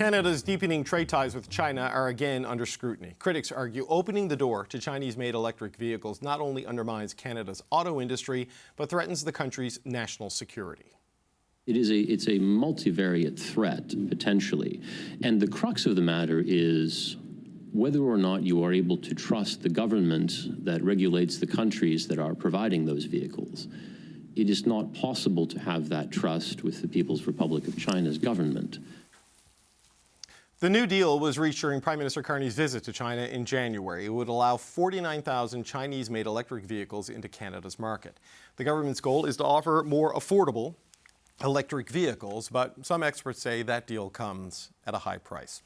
Canada's deepening trade ties with China are again under scrutiny. Critics argue opening the door to Chinese-made electric vehicles not only undermines Canada's auto industry, but threatens the country's national security. It's a multivariate threat, potentially. And the crux of the matter is whether or not you are able to trust the government that regulates the countries that are providing those vehicles. It is not possible to have that trust with the People's Republic of China's government. The New Deal was reached during Prime Minister Carney's visit to China in January. It would allow 49,000 Chinese-made electric vehicles into Canada's market. The government's goal is to offer more affordable electric vehicles, but some experts say that deal comes at a high price.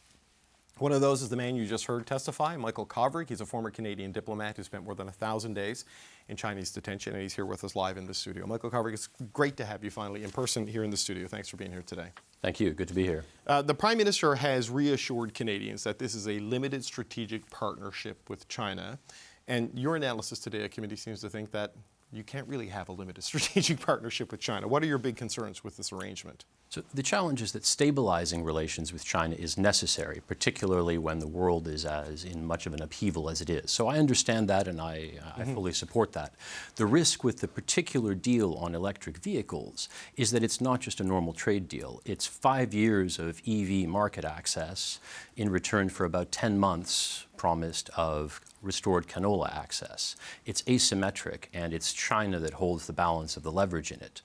One of those is the man you just heard testify, Michael Kovrig. He's a former Canadian diplomat who spent more than 1,000 days in Chinese detention, and he's here with us live in the studio. Michael Kovrig, it's great to have you finally in person here in the studio. Thanks for being here today. Thank you. Good to be here. The Prime Minister has reassured Canadians that this is a limited strategic partnership with China. And your analysis today at committee seems to think that you can't really have a limited strategic partnership with China. What are your big concerns with this arrangement? So the challenge is that stabilizing relations with China is necessary, particularly when the world is as in much of an upheaval as it is. So I understand that, and I fully support that. The risk with the particular deal on electric vehicles is that it's not just a normal trade deal. It's 5 years of EV market access in return for about 10 months promised of restored canola access. It's asymmetric, and it's China that holds the balance of the leverage in it.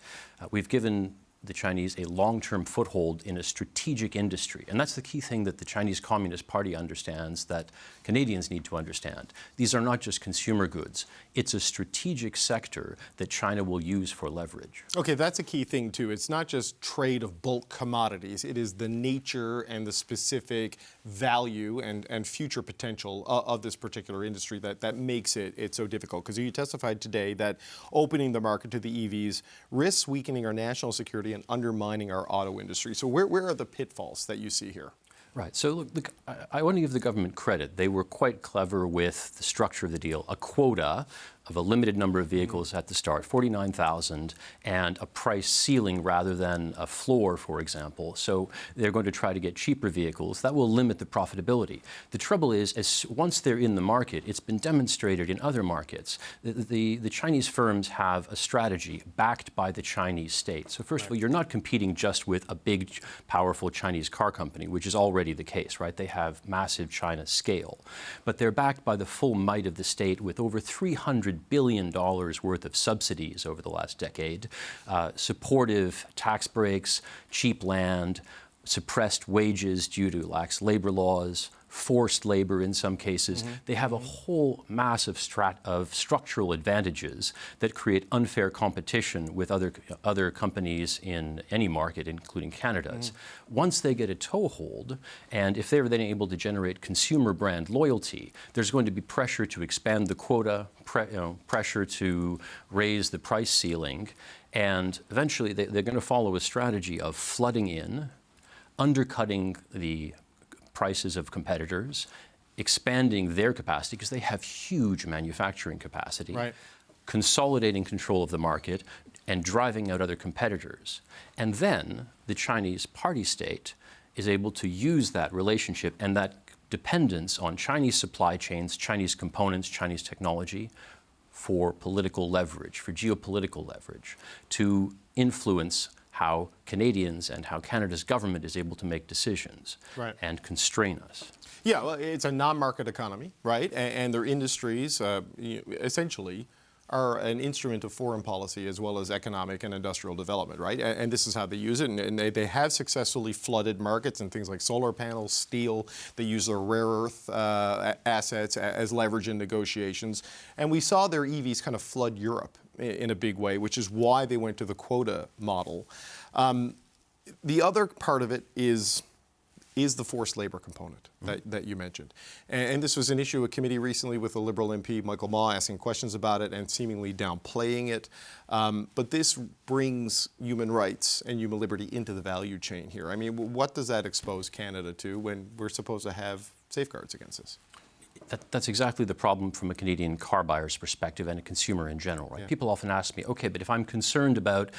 We've given the Chinese a long-term foothold in a strategic industry. And that's the key thing that the Chinese Communist Party understands, that Canadians need to understand. These are not just consumer goods. It's a strategic sector that China will use for leverage. Okay, that's a key thing too. It's not just trade of bulk commodities. It is the nature and the specific value and future potential of this particular industry that makes it so difficult. Because you testified today that opening the market to the EVs risks weakening our national security and undermining our auto industry. So where are the pitfalls that you see here? Right. So look, I want to give the government credit. They were quite clever with the structure of the deal. A quota of a limited number of vehicles at the start, 49,000, and a price ceiling rather than a floor, for example. So they're going to try to get cheaper vehicles. That will limit the profitability. The trouble is, once they're in the market, it's been demonstrated in other markets. The Chinese firms have a strategy backed by the Chinese state. So first of all, you're not competing just with a big, powerful Chinese car company, which is already the case, right? They have massive China scale. But they're backed by the full might of the state with over $300 billion worth of subsidies over the last decade, supportive tax breaks, cheap land, suppressed wages due to lax labor laws, forced labor in some cases. They have a whole mass of structural advantages that create unfair competition with other companies in any market, including Canada's. Once they get a toehold, and if they're then able to generate consumer brand loyalty, there's going to be pressure to expand the quota, pressure to raise the price ceiling, and eventually they're going to follow a strategy of flooding in, undercutting the prices of competitors, expanding their capacity because they have huge manufacturing capacity, consolidating control of the market, and driving out other competitors. And then the Chinese party state is able to use that relationship and that dependence on Chinese supply chains, Chinese components, Chinese technology for political leverage, for geopolitical leverage, to influence how Canadians and how Canada's government is able to make decisions and constrain us. Yeah, well, it's a non-market economy, right? And their industries essentially are an instrument of foreign policy as well as economic and industrial development, right? And this is how they use it. And they have successfully flooded markets and things like solar panels, steel. They use their rare earth assets as leverage in negotiations. And we saw their EVs kind of flood Europe in a big way, which is why they went to the quota model. The other part of it is the forced labor component that you mentioned. And this was an issue at committee recently with the Liberal MP, Michael Ma, asking questions about it and seemingly downplaying it. But this brings human rights and human liberty into the value chain here. I mean, what does that expose Canada to when we're supposed to have safeguards against this? That's exactly the problem from a Canadian car buyer's perspective and a consumer in general, right? People often ask me, okay, but if I'm concerned about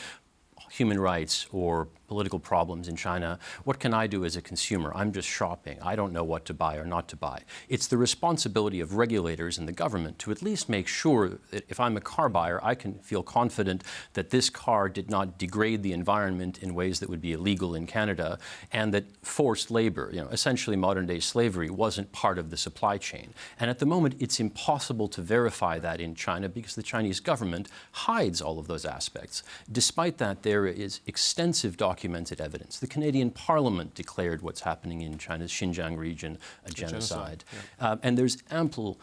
human rights or political problems in China. What can I do as a consumer? I'm just shopping. I don't know what to buy or not to buy. It's the responsibility of regulators and the government to at least make sure that if I'm a car buyer, I can feel confident that this car did not degrade the environment in ways that would be illegal in Canada, and that forced labor, essentially modern-day slavery, wasn't part of the supply chain. And at the moment, it's impossible to verify that in China because the Chinese government hides all of those aspects. Despite that, there is extensive documented evidence. The Canadian Parliament declared what's happening in China's Xinjiang region a genocide. Yeah. And there's ample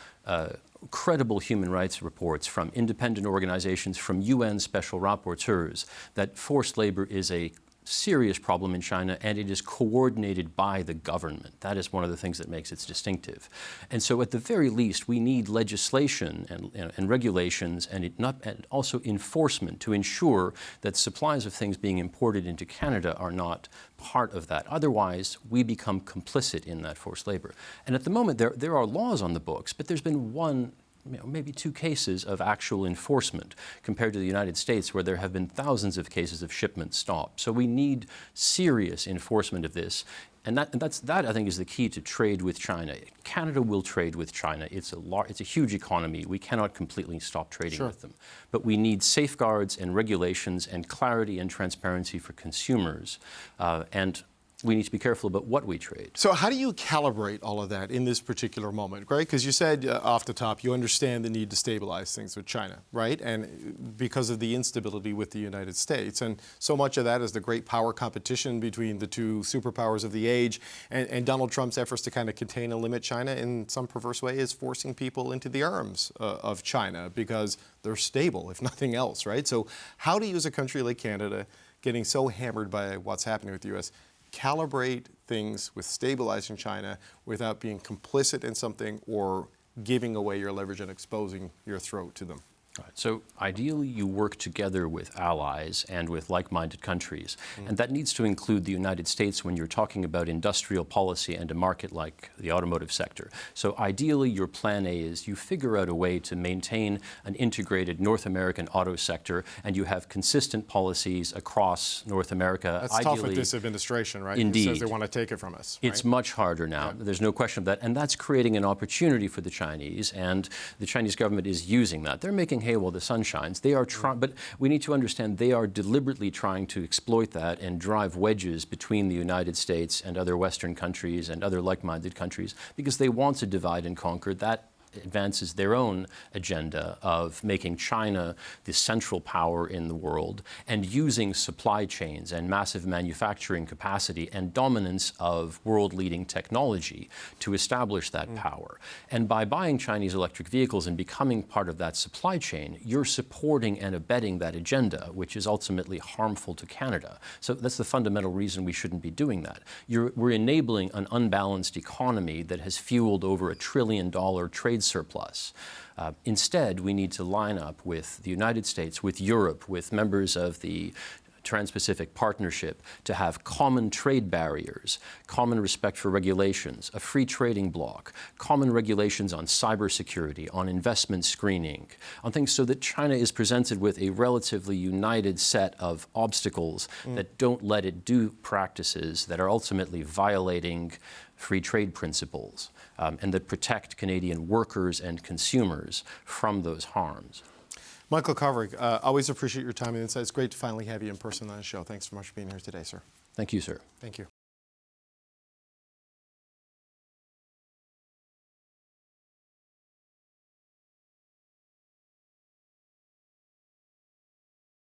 credible human rights reports from independent organizations, from UN special rapporteurs, that forced labor is a serious problem in China, and it is coordinated by the government. That is one of the things that makes it distinctive. And so at the very least, we need legislation and regulations and also enforcement to ensure that supplies of things being imported into Canada are not part of that. Otherwise, we become complicit in that forced labor. And at the moment, there are laws on the books, but there's been one, maybe two cases of actual enforcement compared to the United States, where there have been thousands of cases of shipments stopped. So we need serious enforcement of this. And that I think is the key to trade with China. Canada will trade with China. It's a huge economy. We cannot completely stop trading with them. But we need safeguards and regulations and clarity and transparency for consumers. And we need to be careful about what we trade. So how do you calibrate all of that in this particular moment, right? Because you said off the top, you understand the need to stabilize things with China, right? And because of the instability with the United States. And so much of that is the great power competition between the two superpowers of the age. And Donald Trump's efforts to kind of contain and limit China in some perverse way is forcing people into the arms of China because they're stable, if nothing else, right? So how do you as a country like Canada, getting so hammered by what's happening with the U.S., calibrate things with stabilizing China without being complicit in something or giving away your leverage and exposing your throat to them? Right. So ideally, you work together with allies and with like-minded countries. And that needs to include the United States when you're talking about industrial policy and a market like the automotive sector. So ideally, your plan A is you figure out a way to maintain an integrated North American auto sector, and you have consistent policies across North America. That's tough with this administration, right? Indeed. It says they want to take it from us. It's much harder now. Yeah. There's no question of that. And that's creating an opportunity for the Chinese, and the Chinese government is using that. They're making hay while the sun shines. They are trying, but we need to understand they are deliberately trying to exploit that and drive wedges between the United States and other Western countries and other like-minded countries because they want to divide and conquer. That advances their own agenda of making China the central power in the world and using supply chains and massive manufacturing capacity and dominance of world-leading technology to establish that power. And by buying Chinese electric vehicles and becoming part of that supply chain, you're supporting and abetting that agenda, which is ultimately harmful to Canada. So that's the fundamental reason we shouldn't be doing that. We're enabling an unbalanced economy that has fueled over $1 trillion trade surplus. Instead, we need to line up with the United States, with Europe, with members of the Trans-Pacific Partnership to have common trade barriers, common respect for regulations, a free trading bloc, common regulations on cybersecurity, on investment screening, on things so that China is presented with a relatively united set of obstacles that don't let it do practices that are ultimately violating free trade principles and that protect Canadian workers and consumers from those harms. Michael Kovrig, always appreciate your time and insight. It's great to finally have you in person on the show. Thanks so much for being here today, sir. Thank you, sir. Thank you.